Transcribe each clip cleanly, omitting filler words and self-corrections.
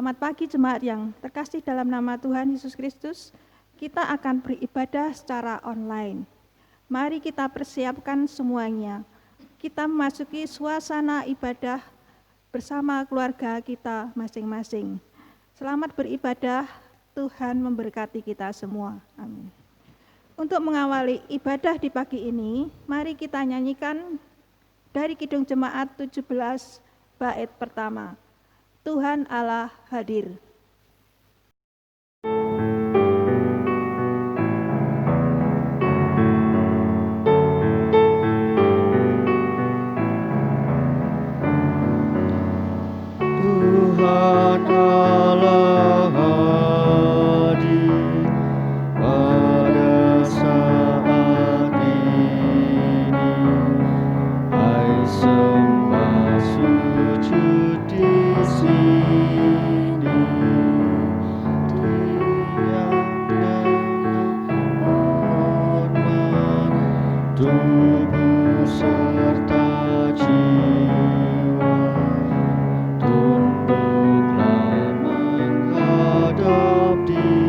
Selamat pagi jemaat yang terkasih dalam nama Tuhan Yesus Kristus. Kita akan beribadah secara online. Mari kita persiapkan semuanya. Kita memasuki suasana ibadah bersama keluarga kita masing-masing. Selamat beribadah, Tuhan memberkati kita semua. Amin. Untuk mengawali ibadah di pagi ini, mari kita nyanyikan dari Kidung Jemaat 17 bait pertama. Tuhan Allah hadir. Tuhan Allah hadir pada saat ini. Hai sembah sujud di sini. Diam dengan hormat tubuh serta jiwa. Tunduklah menghadap Dia.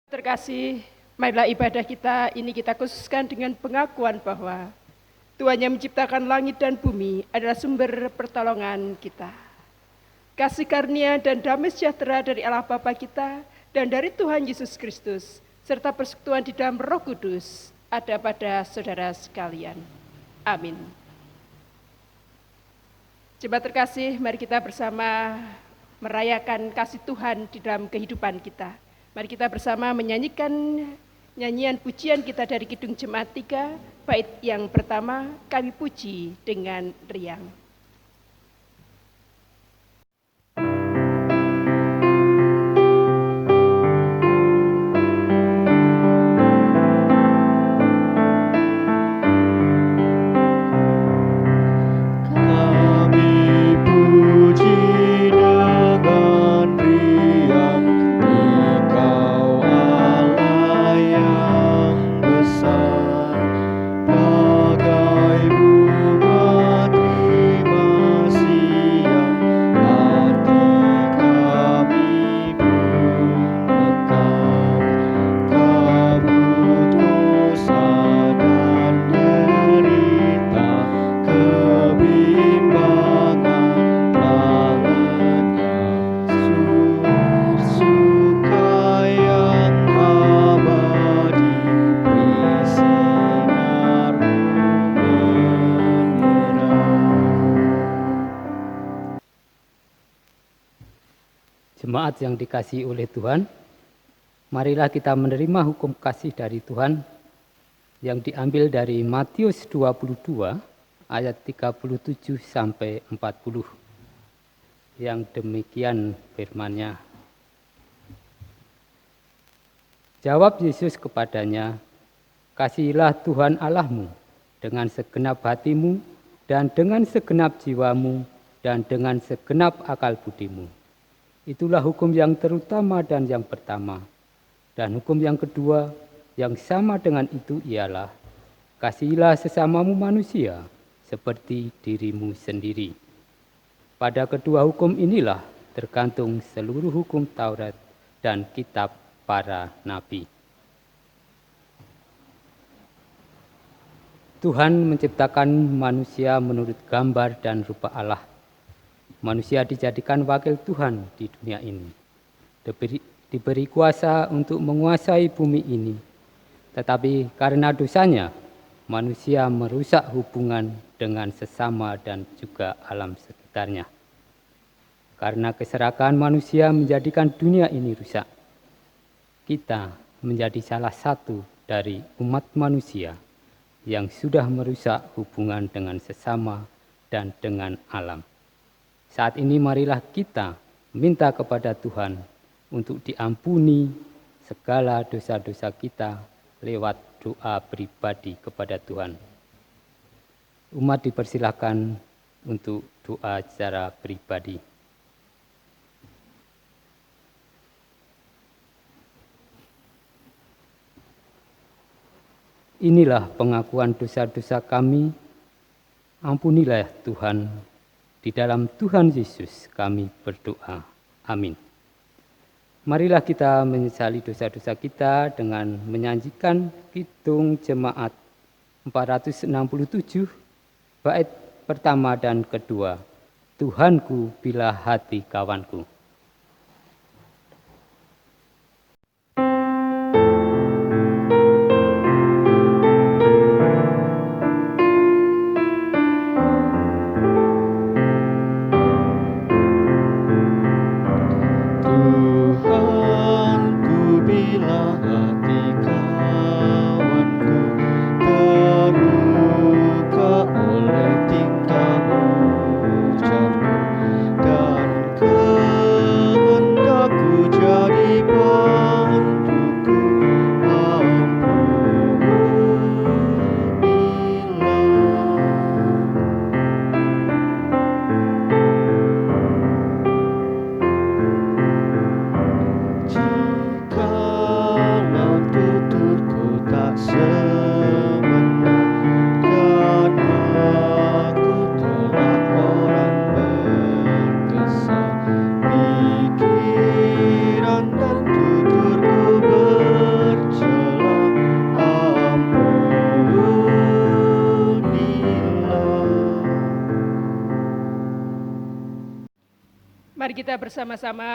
Terkasih, marilah ibadah kita ini kita khususkan dengan pengakuan bahwa Tuhan yang menciptakan langit dan bumi adalah sumber pertolongan kita. Kasih karunia dan damai sejahtera dari Allah Bapa kita dan dari Tuhan Yesus Kristus, serta persekutuan di dalam Roh Kudus ada pada saudara sekalian. Amin. Jemaat terkasih, mari kita bersama merayakan kasih Tuhan di dalam kehidupan kita. Mari kita bersama menyanyikan nyanyian pujian kita dari Kidung Jemaat 3, bait yang pertama, kami puji dengan riang. Jemaat yang dikasihi oleh Tuhan, marilah kita menerima hukum kasih dari Tuhan yang diambil dari Matius 22 ayat 37 sampai 40. Yang demikian firman-Nya. Jawab Yesus kepadanya, kasihilah Tuhan Allahmu dengan segenap hatimu dan dengan segenap jiwamu dan dengan segenap akal budimu. Itulah hukum yang terutama dan yang pertama. Dan hukum yang kedua yang sama dengan itu ialah, kasihilah sesamamu manusia seperti dirimu sendiri. Pada kedua hukum inilah tergantung seluruh hukum Taurat dan kitab para nabi. Tuhan menciptakan manusia menurut gambar dan rupa Allah. Manusia dijadikan wakil Tuhan di dunia ini. Diberi kuasa untuk menguasai bumi ini. Tetapi karena dosanya, manusia merusak hubungan dengan sesama dan juga alam sekitarnya. Karena keserakahan manusia menjadikan dunia ini rusak. Kita menjadi salah satu dari umat manusia yang sudah merusak hubungan dengan sesama dan dengan alam. Saat ini marilah kita meminta kepada Tuhan untuk diampuni segala dosa-dosa kita lewat doa pribadi kepada Tuhan. Umat dipersilahkan untuk doa secara pribadi. Inilah pengakuan dosa-dosa kami. Ampunilah Tuhan. Di dalam Tuhan Yesus kami berdoa. Amin. Marilah kita menyesali dosa-dosa kita dengan menyanyikan Kidung Jemaat 467, bait pertama dan kedua. Tuhanku bila hati kawanku. Tuhanku bila hati kawanku terluka oleh tingkah ucapku dan kehendakku jadi bantuku, jikalau tuturku tak semena dan aku tolak orang berkesan, pikiran dan tuturku bercela, ampunilah. Mari kita bersama-sama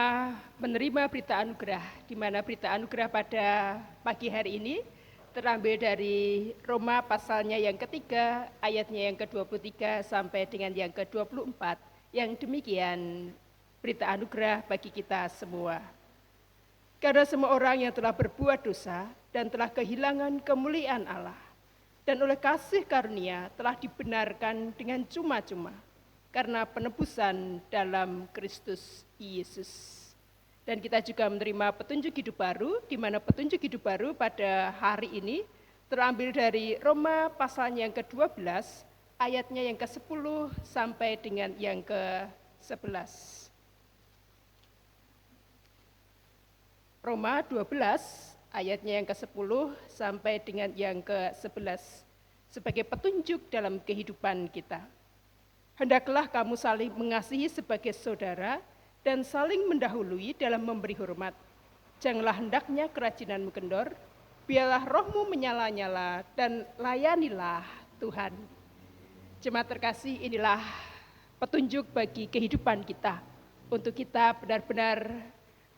menerima berita anugerah, di mana berita anugerah pada pagi hari ini terambil dari Roma pasalnya yang ketiga, ayatnya yang ke-23 sampai dengan yang ke-24, yang demikian berita anugerah bagi kita semua. Karena semua orang yang telah berbuat dosa dan telah kehilangan kemuliaan Allah, dan oleh kasih karunia telah dibenarkan dengan cuma-cuma, karena penebusan dalam Kristus Yesus. Dan kita juga menerima petunjuk hidup baru, di mana petunjuk hidup baru pada hari ini terambil dari Roma pasalnya yang ke-12, ayatnya yang ke-10 sampai dengan yang ke-11. Roma 12, ayatnya yang ke-10 sampai dengan yang ke-11, sebagai petunjuk dalam kehidupan kita. Hendaklah kamu saling mengasihi sebagai saudara dan saling mendahului dalam memberi hormat. Janganlah hendaknya kerajinanmu kendor, biarlah rohmu menyala-nyala dan layanilah Tuhan. Jemaat terkasih, inilah petunjuk bagi kehidupan kita, untuk kita benar-benar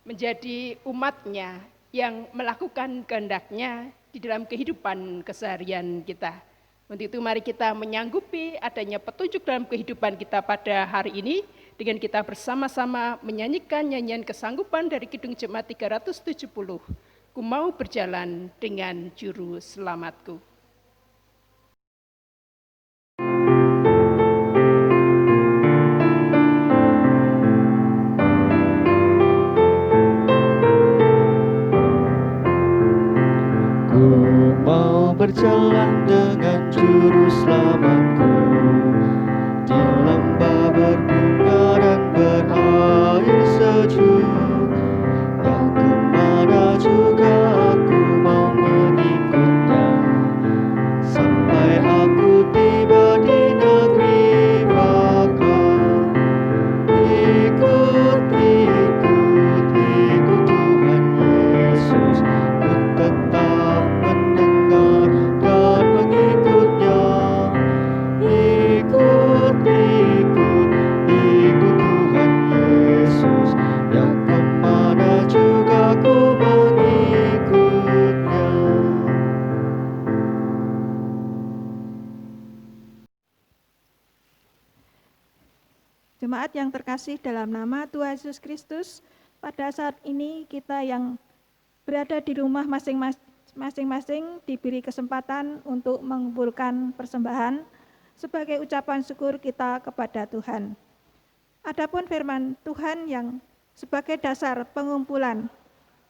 menjadi umat-Nya yang melakukan kehendak-Nya di dalam kehidupan keseharian kita. Untuk itu mari kita menyanggupi adanya petunjuk dalam kehidupan kita pada hari ini dengan kita bersama-sama menyanyikan nyanyian kesanggupan dari Kidung Jemaat 370. Ku mau berjalan dengan juru selamatku. Ku mau berjalan dengan juru selamatku di lembah berbunga dan berair sejuk. Yang kemana juga aku mau mengikutnya, sampai aku tiba di negeri baka. Ikut Tuhan Yesus, ku tetap mendengar dan mengikutnya. Ikut Tuhan Yesus, yang kemana juga ku mengikutnya. Jemaat yang terkasih dalam nama Tuhan Yesus Kristus, pada saat ini kita yang berada di rumah masing-masing diberi kesempatan untuk mengumpulkan persembahan sebagai ucapan syukur kita kepada Tuhan. Adapun firman Tuhan yang Sebagai dasar pengumpulan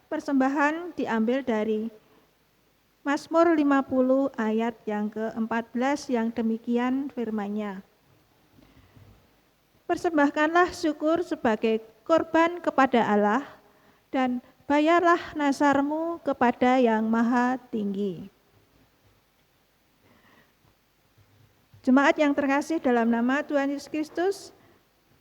persembahan diambil dari Mazmur 50 ayat yang ke-14 yang demikian firman-Nya. Persembahkanlah syukur sebagai korban kepada Allah dan bayarlah nasarmu kepada Yang Maha Tinggi. Jemaat yang terkasih dalam nama Tuhan Yesus Kristus,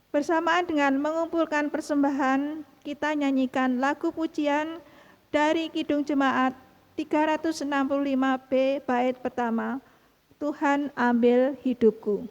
bersamaan dengan mengumpulkan persembahan, kita nyanyikan lagu pujian dari Kidung Jemaat 365B bait pertama, Tuhan ambil hidupku.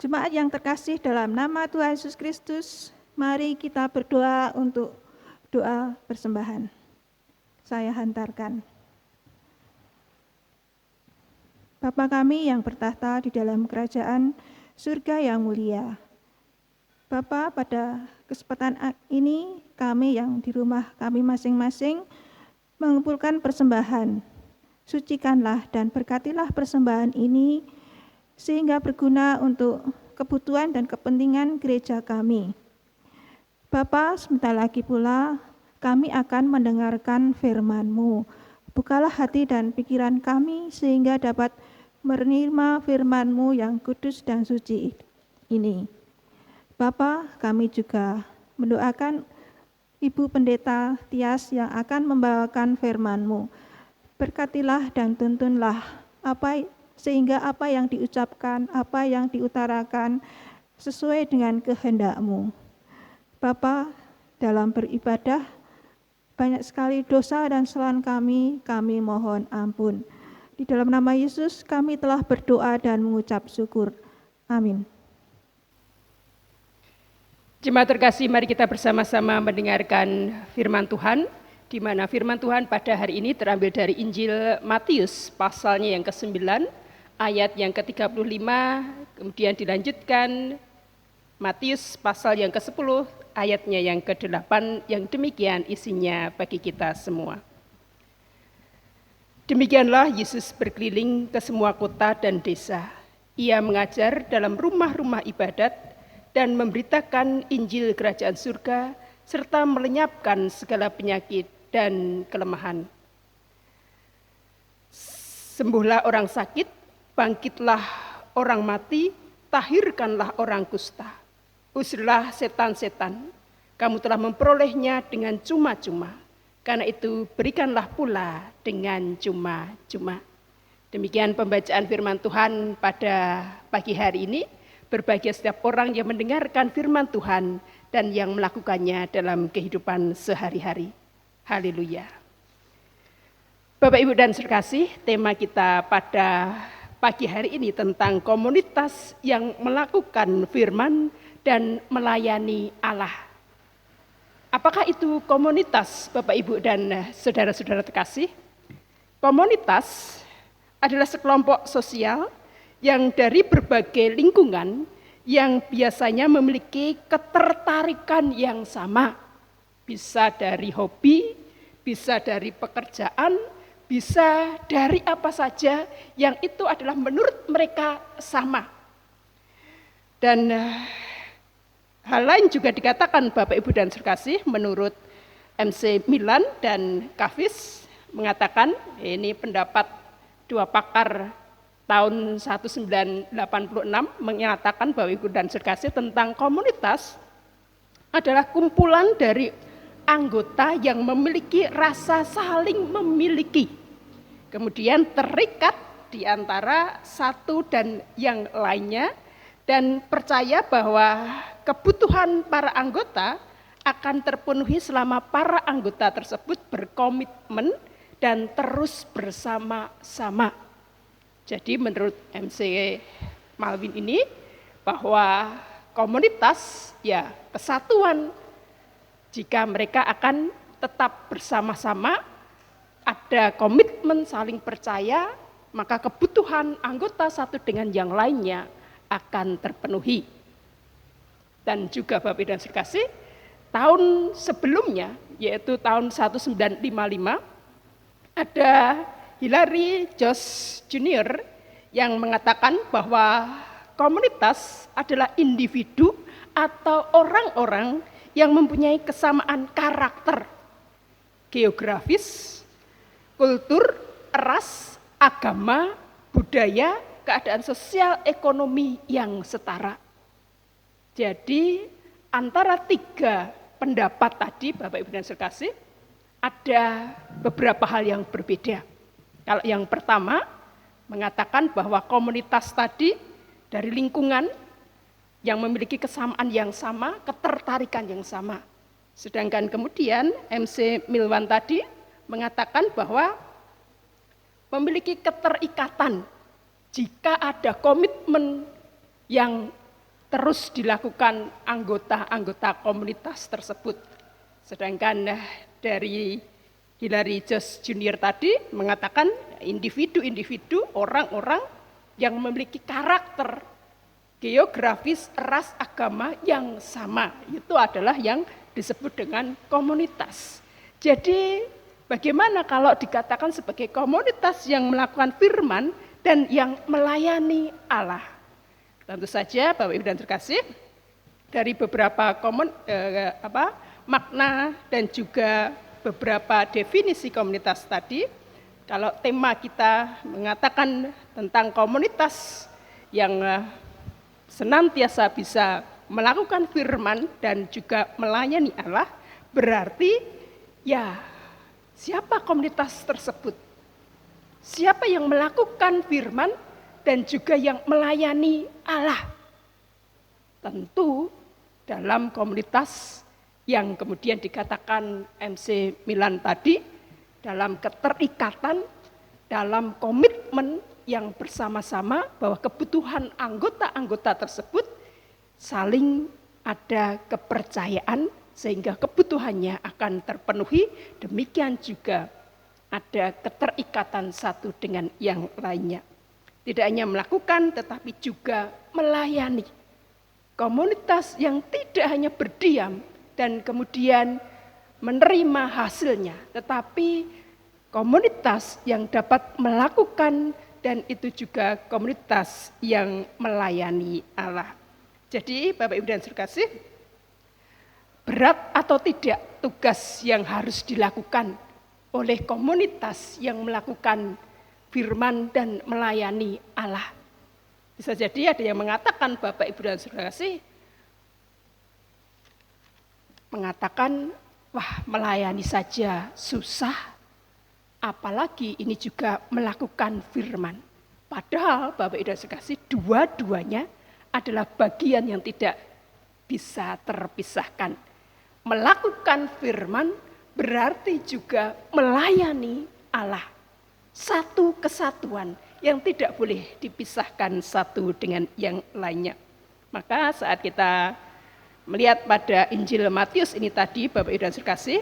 Jemaat yang terkasih dalam nama Tuhan Yesus Kristus, mari kita berdoa untuk doa persembahan. Saya hantarkan. Bapa kami yang bertahta di dalam kerajaan surga yang mulia. Bapa, pada kesempatan ini kami yang di rumah kami masing-masing mengumpulkan persembahan. Sucikanlah dan berkatilah persembahan ini sehingga berguna untuk kebutuhan dan kepentingan gereja kami. Bapa, sebentar lagi pula kami akan mendengarkan firman-Mu. Bukalah hati dan pikiran kami sehingga dapat menerima firman-Mu yang kudus dan suci ini. Bapa, kami juga mendoakan Ibu Pendeta Tias yang akan membawakan firman-Mu. Berkatilah dan tuntunlah sehingga apa yang diucapkan, apa yang diutarakan sesuai dengan kehendak-Mu. Bapa, dalam beribadah banyak sekali dosa dan kesalahan kami mohon ampun. Di dalam nama Yesus kami telah berdoa dan mengucap syukur. Amin. Jemaat terkasih, mari kita bersama-sama mendengarkan firman Tuhan, di mana firman Tuhan pada hari ini terambil dari Injil Matius, pasalnya yang ke-9, ayat yang ke-35, kemudian dilanjutkan Matius pasal yang ke-10, ayatnya yang ke-8, yang demikian isinya bagi kita semua. Demikianlah Yesus berkeliling ke semua kota dan desa. Ia mengajar dalam rumah-rumah ibadat dan memberitakan Injil Kerajaan Surga, serta melenyapkan segala penyakit dan kelemahan. Sembuhlah orang sakit, bangkitlah orang mati, tahirkanlah orang kusta. Usirlah setan-setan, kamu telah memperolehnya dengan cuma-cuma. Karena itu berikanlah pula dengan cuma-cuma. Demikian pembacaan firman Tuhan pada pagi hari ini. Berbahagia setiap orang yang mendengarkan firman Tuhan dan yang melakukannya dalam kehidupan sehari-hari. Haleluya. Bapak, Ibu, dan sekasih, tema kita pada pagi hari ini tentang komunitas yang melakukan firman dan melayani Allah. Apakah itu komunitas, Bapak, Ibu, dan saudara-saudara terkasih? Komunitas adalah sekelompok sosial yang dari berbagai lingkungan yang biasanya memiliki ketertarikan yang sama. Bisa dari hobi, bisa dari pekerjaan, bisa dari apa saja yang itu adalah menurut mereka sama. Dan hal lain juga dikatakan Bapak, Ibu, dan sekasih, menurut MC Milan dan Kafis mengatakan, ini pendapat dua pakar tahun 1986 menyatakan bahwa Ibu dan sekasih tentang komunitas adalah kumpulan dari anggota yang memiliki rasa saling memiliki, kemudian terikat di antara satu dan yang lainnya, dan percaya bahwa kebutuhan para anggota akan terpenuhi selama para anggota tersebut berkomitmen dan terus bersama-sama. Jadi menurut MC Malvin ini bahwa komunitas ya kesatuan, jika mereka akan tetap bersama-sama, ada komitmen saling percaya, maka kebutuhan anggota satu dengan yang lainnya akan terpenuhi. Dan juga Bapak Ibu dan Saudara kasih, tahun sebelumnya, yaitu tahun 1955, ada Hilary Jones Jr. yang mengatakan bahwa komunitas adalah individu atau orang-orang yang mempunyai kesamaan karakter, geografis, kultur, ras, agama, budaya, keadaan sosial, ekonomi yang setara. Jadi antara tiga pendapat tadi, Bapak Ibu dan Saudara kasih, ada beberapa hal yang berbeda. Kalau yang pertama mengatakan bahwa komunitas tadi dari lingkungan yang memiliki kesamaan yang sama, ketertarikan yang sama. Sedangkan kemudian MC Milwan tadi mengatakan bahwa memiliki keterikatan jika ada komitmen yang terus dilakukan anggota-anggota komunitas tersebut. Sedangkan dari Hilary Jones Jr. tadi mengatakan individu-individu, orang-orang yang memiliki karakter geografis, ras, agama yang sama. Itu adalah yang disebut dengan komunitas. Jadi bagaimana kalau dikatakan sebagai komunitas yang melakukan firman dan yang melayani Allah? Tentu saja Bapak Ibu dan terkasih, dari beberapa makna dan juga beberapa definisi komunitas tadi, kalau tema kita mengatakan tentang komunitas yang senantiasa bisa melakukan firman dan juga melayani Allah, berarti ya siapa komunitas tersebut? Siapa yang melakukan firman dan juga yang melayani Allah? Tentu dalam komunitas yang kemudian dikatakan MC Milan tadi, dalam keterikatan, dalam komitmen yang bersama-sama bahwa kebutuhan anggota-anggota tersebut saling ada kepercayaan sehingga kebutuhannya akan terpenuhi. Demikian juga ada keterikatan satu dengan yang lainnya. Tidak hanya melakukan tetapi juga melayani. Komunitas yang tidak hanya berdiam dan kemudian menerima hasilnya, tetapi komunitas yang dapat melakukan, dan itu juga komunitas yang melayani Allah. Jadi Bapak Ibu dan Saudara kasih, berat atau tidak tugas yang harus dilakukan oleh komunitas yang melakukan firman dan melayani Allah. Bisa jadi ada yang mengatakan, Bapak Ibu dan Saudara kasih, mengatakan, wah melayani saja susah, apalagi ini juga melakukan firman. Padahal Bapak Ibu dan Saudara kasih, dua-duanya adalah bagian yang tidak bisa terpisahkan. Melakukan firman berarti juga melayani Allah. Satu kesatuan yang tidak boleh dipisahkan satu dengan yang lainnya. Maka saat kita melihat pada Injil Matius ini tadi, Bapak Ibu dan Saudara kasih,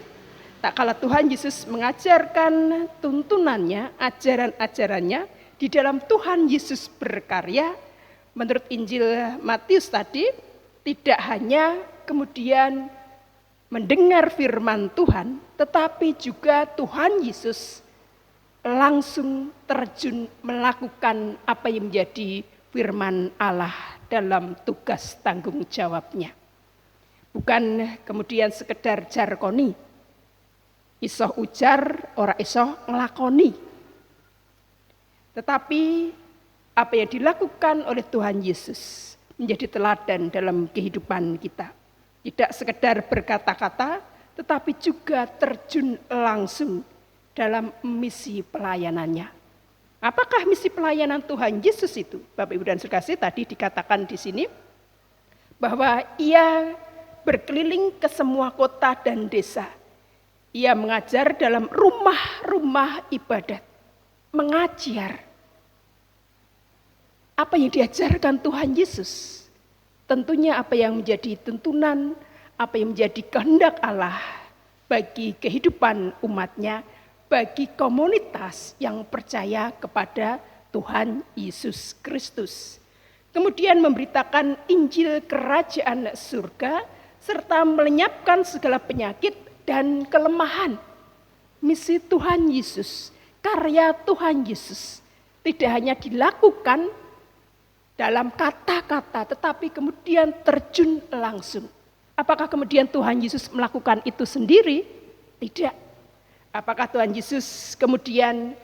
tak kala Tuhan Yesus mengajarkan tuntunannya, ajaran-ajarannya, di dalam Tuhan Yesus berkarya, menurut Injil Matius tadi, tidak hanya kemudian mendengar firman Tuhan, tetapi juga Tuhan Yesus langsung terjun melakukan apa yang menjadi firman Allah dalam tugas tanggung jawabnya. Bukan kemudian sekedar jarkoni, iso ujar, ora iso ngelakoni. Tetapi apa yang dilakukan oleh Tuhan Yesus menjadi teladan dalam kehidupan kita. Tidak sekedar berkata-kata, tetapi juga terjun langsung dalam misi pelayanannya. Apakah misi pelayanan Tuhan Yesus itu? Bapak Ibu dan Saudara kasih, tadi dikatakan di sini bahwa ia berkeliling ke semua kota dan desa. Ia mengajar dalam rumah-rumah ibadat. Mengajar. Apa yang diajarkan Tuhan Yesus? Tentunya apa yang menjadi tuntunan, apa yang menjadi kehendak Allah bagi kehidupan umatnya, bagi komunitas yang percaya kepada Tuhan Yesus Kristus. Kemudian memberitakan Injil Kerajaan Surga, serta melenyapkan segala penyakit dan kelemahan. Misi Tuhan Yesus, karya Tuhan Yesus, tidak hanya dilakukan dalam kata-kata, tetapi kemudian terjun langsung. Apakah kemudian Tuhan Yesus melakukan itu sendiri? Tidak. Apakah Tuhan Yesus kemudian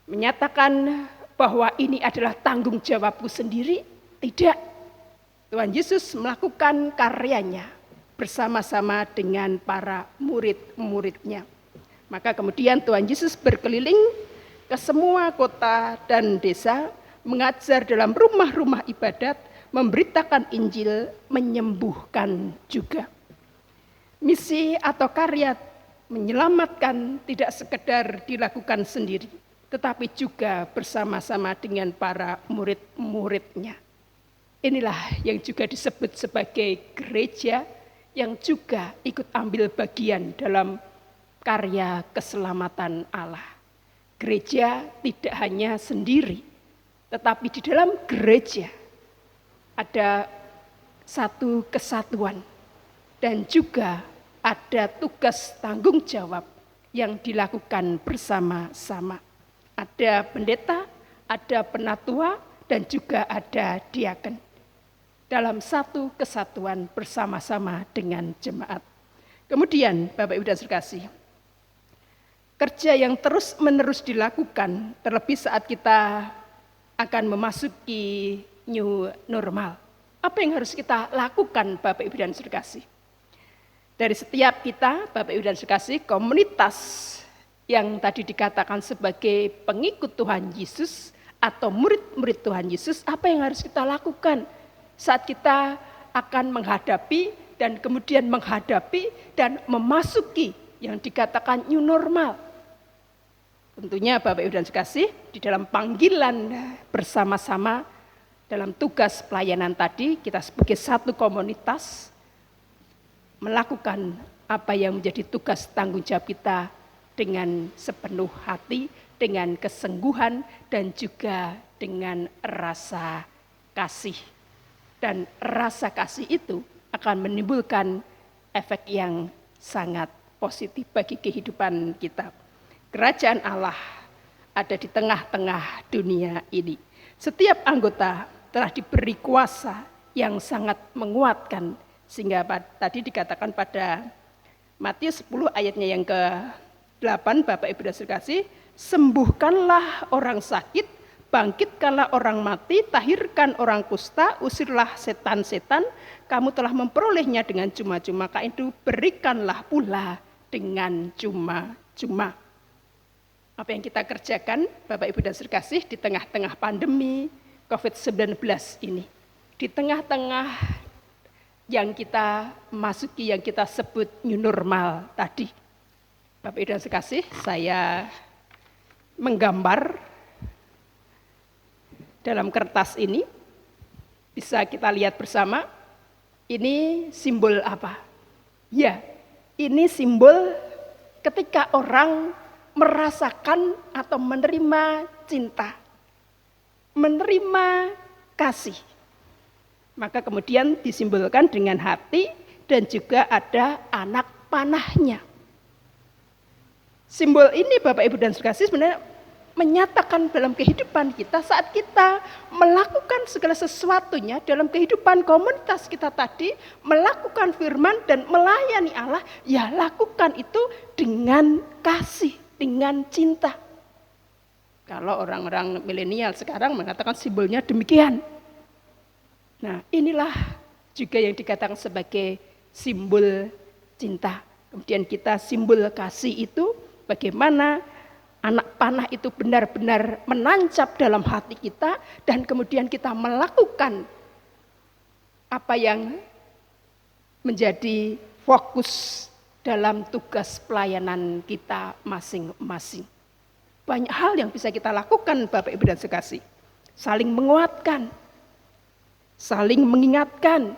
menyatakan bahwa ini adalah tanggung jawabku sendiri? Tidak. Tuhan Yesus melakukan karyanya bersama-sama dengan para murid-muridnya. Maka kemudian Tuhan Yesus berkeliling ke semua kota dan desa, mengajar dalam rumah-rumah ibadat, memberitakan Injil, menyembuhkan juga. Misi atau karya menyelamatkan tidak sekedar dilakukan sendiri, tetapi juga bersama-sama dengan para murid-muridnya. Inilah yang juga disebut sebagai gereja yang juga ikut ambil bagian dalam karya keselamatan Allah. Gereja tidak hanya sendiri, tetapi di dalam gereja ada satu kesatuan dan juga ada tugas tanggung jawab yang dilakukan bersama-sama. Ada pendeta, ada penatua, dan juga ada diaken. Dalam satu kesatuan bersama-sama dengan jemaat. Kemudian Bapak Ibu dan Saudara kasih, kerja yang terus-menerus dilakukan, terlebih saat kita akan memasuki new normal. Apa yang harus kita lakukan Bapak Ibu dan Saudara kasih? Dari setiap kita, Bapak Ibu dan Saudara kasih, komunitas yang tadi dikatakan sebagai pengikut Tuhan Yesus atau murid-murid Tuhan Yesus, apa yang harus kita lakukan saat kita akan menghadapi dan kemudian menghadapi dan memasuki yang dikatakan new normal? Tentunya Bapak Ibu dan Saudara kasih, di dalam panggilan bersama-sama dalam tugas pelayanan tadi, kita sebagai satu komunitas melakukan apa yang menjadi tugas tanggung jawab kita dengan sepenuh hati, dengan kesungguhan, dan juga dengan rasa kasih. Dan rasa kasih itu akan menimbulkan efek yang sangat positif bagi kehidupan kita. Kerajaan Allah ada di tengah-tengah dunia ini. Setiap anggota telah diberi kuasa yang sangat menguatkan. Sehingga tadi dikatakan pada Matius 10 ayatnya yang ke-8, Bapak Ibu dan Saudara kasih, sembuhkanlah orang sakit, bangkitkanlah orang mati, tahirkan orang kusta, usirlah setan-setan, kamu telah memperolehnya dengan cuma-cuma, maka itu berikanlah pula dengan cuma-cuma. Apa yang kita kerjakan, Bapak Ibu dan Saudara kasih, di tengah-tengah pandemi COVID-19 ini, di tengah-tengah yang kita masuki, yang kita sebut new normal tadi. Bapak Ibu dan Saudara kasih, saya menggambar dalam kertas ini, bisa kita lihat bersama, ini simbol apa? Ya, ini simbol ketika orang merasakan atau menerima cinta, menerima kasih. Maka kemudian disimbolkan dengan hati dan juga ada anak panahnya. Simbol ini Bapak Ibu dan Saudara kasih sebenarnya menyatakan dalam kehidupan kita saat kita melakukan segala sesuatunya dalam kehidupan komunitas kita tadi, melakukan firman dan melayani Allah, ya lakukan itu dengan kasih, dengan cinta. Kalau orang-orang milenial sekarang mengatakan simbolnya demikian. Nah, inilah juga yang dikatakan sebagai simbol cinta. Kemudian kita simbol kasih itu bagaimana anak panah itu benar-benar menancap dalam hati kita dan kemudian kita melakukan apa yang menjadi fokus dalam tugas pelayanan kita masing-masing. Banyak hal yang bisa kita lakukan Bapak Ibu dan sekasih. Saling menguatkan, saling mengingatkan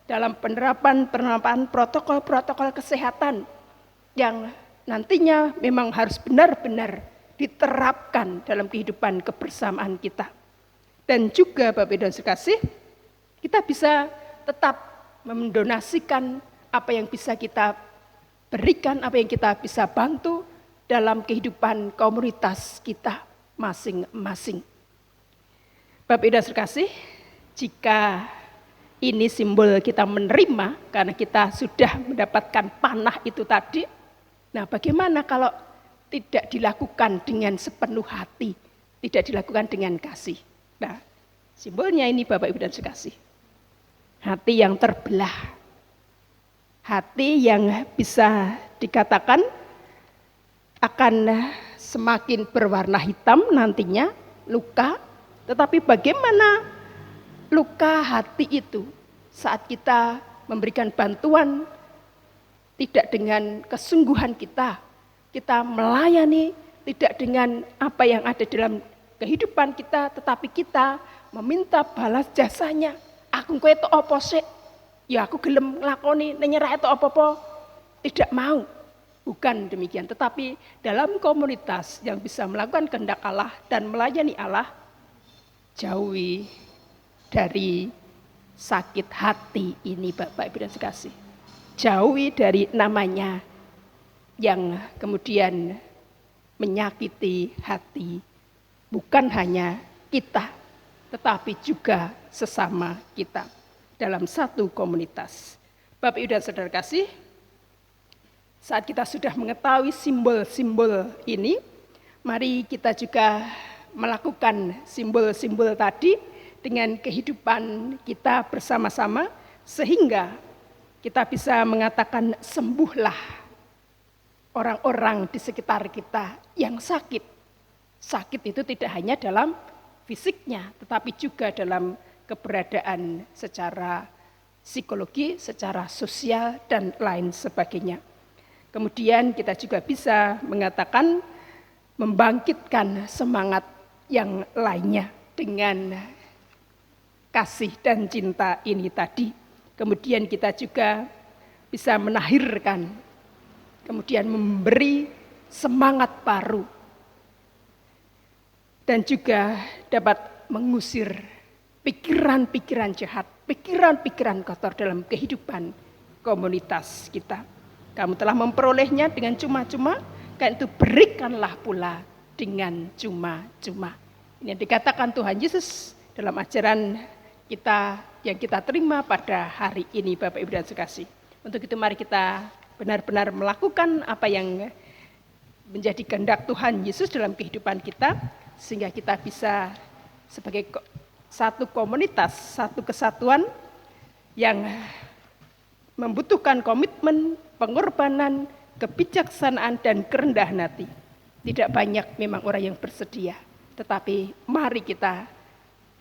dalam penerapan protokol-protokol kesehatan yang nantinya memang harus benar-benar diterapkan dalam kehidupan kebersamaan kita. Dan juga Bapak Ibu dan sekasih, kita bisa tetap mendonasikan apa yang bisa kita berikan, apa yang kita bisa bantu dalam kehidupan komunitas kita masing-masing. Bapak Ibu dan sekasih, jika ini simbol kita menerima karena kita sudah mendapatkan panah itu tadi, nah bagaimana kalau tidak dilakukan dengan sepenuh hati, tidak dilakukan dengan kasih. Nah, simbolnya ini Bapak Ibu dan sekasih. Hati yang terbelah. Hati yang bisa dikatakan akan semakin berwarna hitam nantinya, luka. Tetapi bagaimana luka hati itu saat kita memberikan bantuan tidak dengan kesungguhan kita melayani tidak dengan apa yang ada dalam kehidupan kita, tetapi kita meminta balas jasanya. Aku kowe itu apa sih? Ya aku gelem nglakoni nyerah itu apa-apa. Tidak mau. Bukan demikian, tetapi dalam komunitas yang bisa melakukan kehendak Allah dan melayani Allah, jauhi dari sakit hati ini Bapak Ibu dan sekasih. Jauhi dari namanya yang kemudian menyakiti hati bukan hanya kita, tetapi juga sesama kita dalam satu komunitas. Bapak Ibu dan Saudara kasih, saat kita sudah mengetahui simbol-simbol ini, mari kita juga melakukan simbol-simbol tadi dengan kehidupan kita bersama-sama, sehingga kita bisa mengatakan sembuhlah orang-orang di sekitar kita yang sakit. Sakit itu tidak hanya dalam fisiknya, tetapi juga dalam keberadaan secara psikologi, secara sosial, dan lain sebagainya. Kemudian kita juga bisa mengatakan membangkitkan semangat yang lainnya dengan kasih dan cinta ini tadi. Kemudian kita juga bisa menahirkan, kemudian memberi semangat baru, dan juga dapat mengusir pikiran-pikiran jahat, pikiran-pikiran kotor dalam kehidupan komunitas kita. Kamu telah memperolehnya dengan cuma-cuma, karena itu berikanlah pula dengan cuma-cuma. Ini yang dikatakan Tuhan Yesus dalam ajaran kita yang kita terima pada hari ini Bapak Ibu dan sekasih. Untuk itu mari kita benar-benar melakukan apa yang menjadi kehendak Tuhan Yesus dalam kehidupan kita, sehingga kita bisa sebagai satu komunitas, satu kesatuan yang membutuhkan komitmen, pengorbanan, kebijaksanaan, dan kerendahan hati. Tidak banyak memang orang yang bersedia, tetapi mari kita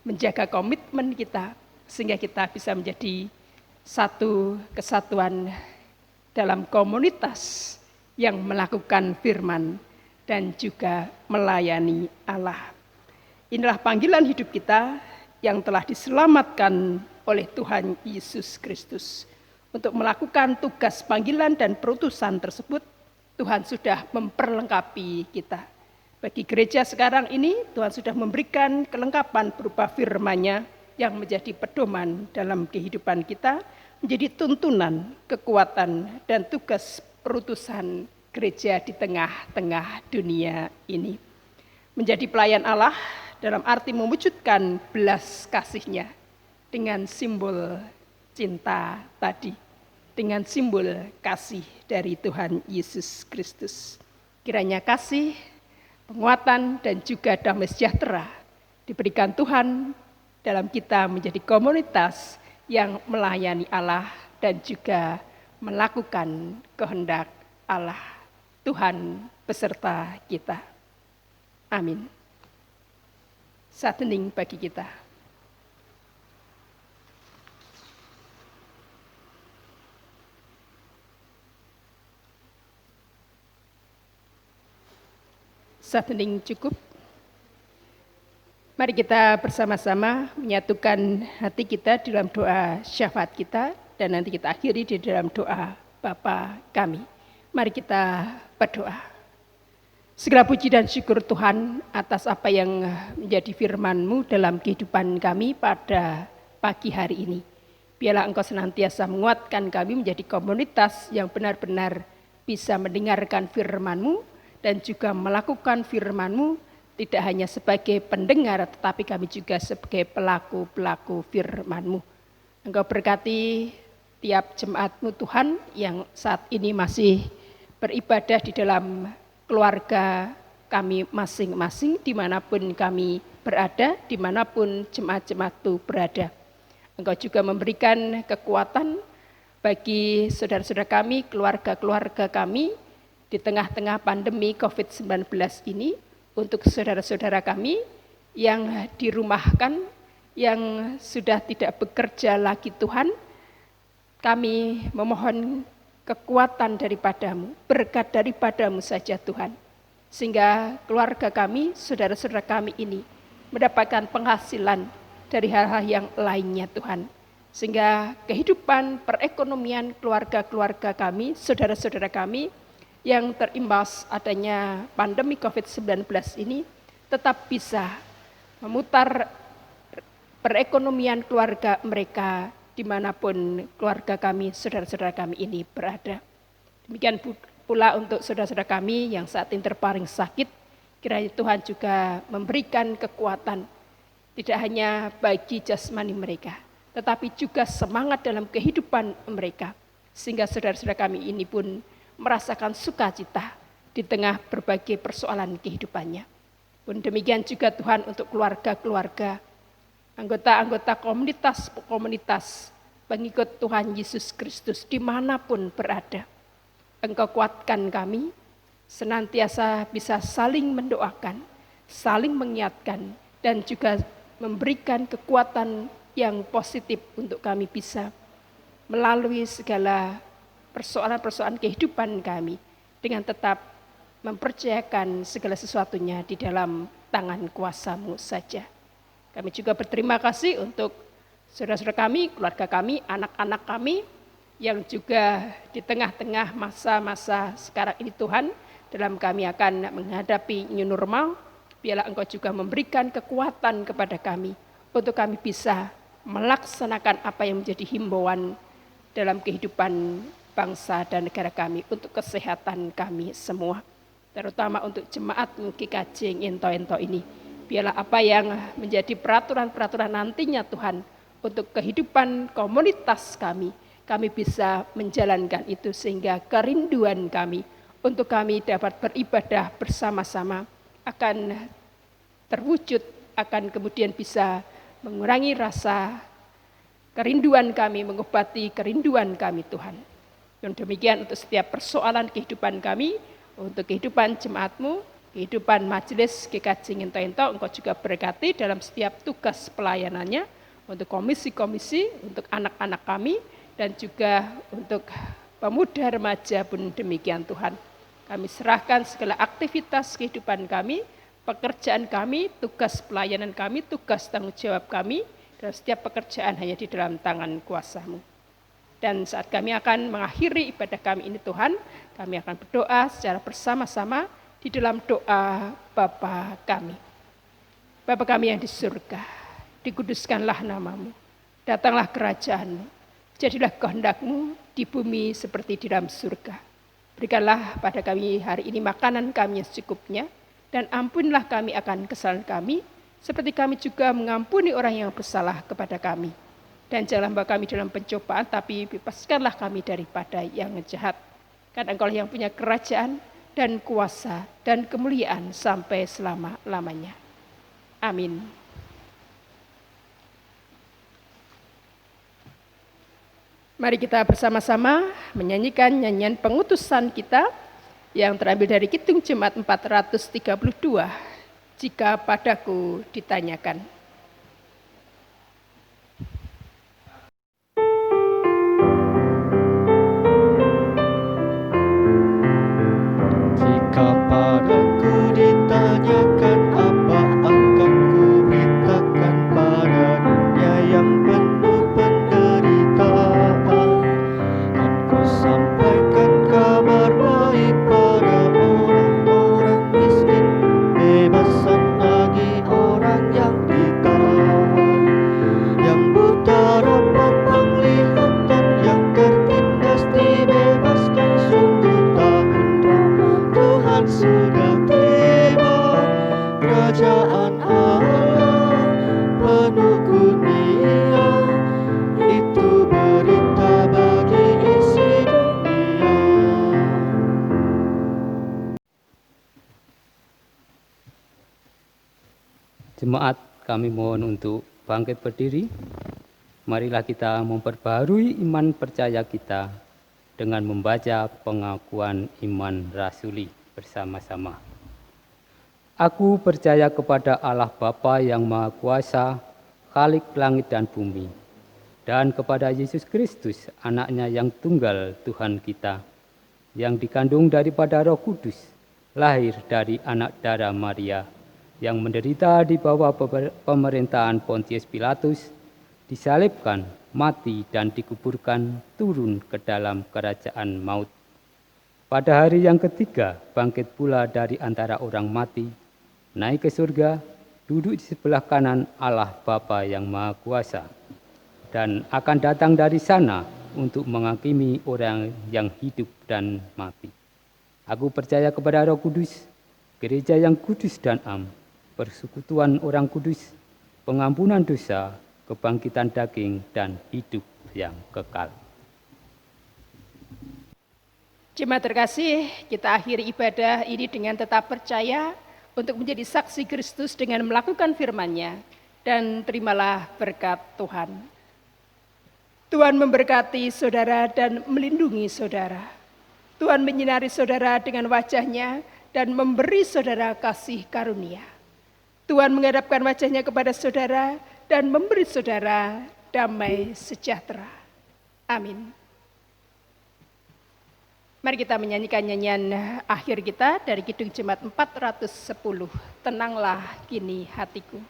menjaga komitmen kita, sehingga kita bisa menjadi satu kesatuan dalam komunitas yang melakukan firman dan juga melayani Allah. Inilah panggilan hidup kita yang telah diselamatkan oleh Tuhan Yesus Kristus. Untuk melakukan tugas panggilan dan perutusan tersebut, Tuhan sudah memperlengkapi kita. Bagi gereja sekarang ini, Tuhan sudah memberikan kelengkapan berupa firman-Nya yang menjadi pedoman dalam kehidupan kita, menjadi tuntunan, kekuatan, dan tugas perutusan gereja di tengah-tengah dunia ini. Menjadi pelayan Allah dalam arti mewujudkan belas kasih-Nya dengan simbol cinta tadi, dengan simbol kasih dari Tuhan Yesus Kristus. Kiranya kasih, penguatan, dan juga damai sejahtera diberikan Tuhan dalam kita menjadi komunitas yang melayani Allah dan juga melakukan kehendak Allah. Tuhan beserta kita. Amin. Saat hening bagi kita. Saat hening cukup. Mari kita bersama-sama menyatukan hati kita di dalam doa syafaat kita, dan nanti kita akhiri di dalam doa Bapa kami. Mari kita berdoa. Segala puji dan syukur Tuhan atas apa yang menjadi firman-Mu dalam kehidupan kami pada pagi hari ini. Biarlah Engkau senantiasa menguatkan kami menjadi komunitas yang benar-benar bisa mendengarkan firman-Mu dan juga melakukan firman-Mu, tidak hanya sebagai pendengar, tetapi kami juga sebagai pelaku-pelaku firman-Mu. Engkau berkati tiap jemaat-Mu Tuhan yang saat ini masih beribadah di dalam keluarga kami masing-masing, dimanapun kami berada, dimanapun jemaat-jemaat itu berada. Engkau juga memberikan kekuatan bagi saudara-saudara kami, keluarga-keluarga kami, di tengah-tengah pandemi COVID-19 ini, untuk saudara-saudara kami yang dirumahkan, yang sudah tidak bekerja lagi Tuhan, kami memohon kekuatan daripadamu, berkat daripadamu saja Tuhan. Sehingga keluarga kami, saudara-saudara kami ini mendapatkan penghasilan dari hal-hal yang lainnya Tuhan. Sehingga kehidupan perekonomian keluarga-keluarga kami, saudara-saudara kami yang terimbas adanya pandemi COVID-19 ini tetap bisa memutar perekonomian keluarga mereka dimanapun keluarga kami, saudara-saudara kami ini berada. Demikian pula untuk saudara-saudara kami yang saat ini terbaring sakit, kiranya Tuhan juga memberikan kekuatan, tidak hanya bagi jasmani mereka, tetapi juga semangat dalam kehidupan mereka, sehingga saudara-saudara kami ini pun merasakan sukacita di tengah berbagai persoalan kehidupannya. Pun demikian juga Tuhan untuk keluarga-keluarga, anggota-anggota komunitas pengikut Tuhan Yesus Kristus dimanapun berada. Engkau kuatkan kami, senantiasa bisa saling mendoakan, saling mengingatkan, dan juga memberikan kekuatan yang positif untuk kami bisa melalui segala persoalan-persoalan kehidupan kami dengan tetap mempercayakan segala sesuatunya di dalam tangan kuasa-Mu saja. Kami juga berterima kasih untuk saudara-saudara kami, keluarga kami, anak-anak kami yang juga di tengah-tengah masa-masa sekarang ini Tuhan, dalam kami akan menghadapi new normal, biarlah Engkau juga memberikan kekuatan kepada kami untuk kami bisa melaksanakan apa yang menjadi himbauan dalam kehidupan bangsa dan negara kami, untuk kesehatan kami semua, terutama untuk jemaat GKJ Ento-Ento ini. Biarlah apa yang menjadi peraturan-peraturan nantinya Tuhan untuk kehidupan komunitas kami bisa menjalankan itu, sehingga kerinduan kami untuk kami dapat beribadah bersama-sama akan terwujud, akan kemudian bisa mengurangi rasa kerinduan kami, mengobati kerinduan kami Tuhan. Dan demikian untuk setiap persoalan kehidupan kami, untuk kehidupan jemaat-Mu, kehidupan majelis GKJ Ento-Ento, Engkau juga berkati dalam setiap tugas pelayanannya, untuk komisi-komisi, untuk anak-anak kami, dan juga untuk pemuda remaja pun demikian Tuhan. Kami serahkan segala aktivitas kehidupan kami, pekerjaan kami, tugas pelayanan kami, tugas tanggung jawab kami, dan setiap pekerjaan hanya di dalam tangan kuasa-Mu. Dan saat kami akan mengakhiri ibadah kami ini Tuhan, kami akan berdoa secara bersama-sama di dalam doa Bapa kami. Bapa kami yang di surga, dikuduskanlah nama-Mu, datanglah kerajaan-Mu, jadilah kehendak-Mu di bumi seperti di dalam surga. Berikanlah pada kami hari ini makanan kami yang secukupnya, dan ampunilah kami akan kesalahan kami, seperti kami juga mengampuni orang yang bersalah kepada kami. Dan janganlah membawa kami dalam pencobaan, tapi bebaskanlah kami daripada yang jahat. Karena Engkau yang punya kerajaan dan kuasa dan kemuliaan sampai selama-lamanya. Amin. Mari kita bersama-sama menyanyikan nyanyian pengutusan kita yang terambil dari Kidung Jemaat 432 jika padaku ditanyakan. Jika padaku ditanyakan, apa akan kuberitakan pada dunia yang penuh penderitaan? Kan ku sampaikan kabar baik pada orang-orang miskin, bebasan bagi orang yang ditahan, yang buta dapat penglihatan, yang tertindas dibebaskan. Sungguh tahun rahmat Tuhan sudah tiba, kerajaan Allah penuh kurnia, itu berita bagi isi dunia. Jemaat, kami mohon untuk bangkit berdiri. Marilah kita memperbaharui iman percaya kita dengan membaca pengakuan iman rasuli bersama-sama. Aku percaya kepada Allah Bapa yang Maha Kuasa, Khalik langit dan bumi, dan kepada Yesus Kristus, anaknya yang tunggal Tuhan kita, yang dikandung daripada Roh Kudus, lahir dari anak darah Maria, yang menderita di bawah pemerintahan Pontius Pilatus, disalibkan, mati dan dikuburkan, turun ke dalam kerajaan maut. Pada hari yang ketiga, bangkit pula dari antara orang mati, naik ke surga, duduk di sebelah kanan Allah Bapa yang Maha Kuasa, dan akan datang dari sana untuk menghakimi orang yang hidup dan mati. Aku percaya kepada Roh Kudus, gereja yang kudus dan am, persekutuan orang kudus, pengampunan dosa, kebangkitan daging, dan hidup yang kekal. Jemaat terkasih, kita akhiri ibadah ini dengan tetap percaya untuk menjadi saksi Kristus dengan melakukan firman-Nya, dan terimalah berkat Tuhan. Tuhan memberkati saudara dan melindungi saudara. Tuhan menyinari saudara dengan wajah-Nya dan memberi saudara kasih karunia. Tuhan menghadapkan wajah-Nya kepada saudara dan memberi saudara damai sejahtera. Amin. Mari kita menyanyikan nyanyian akhir kita dari Kidung Jemaat 410, Tenanglah Kini Hatiku.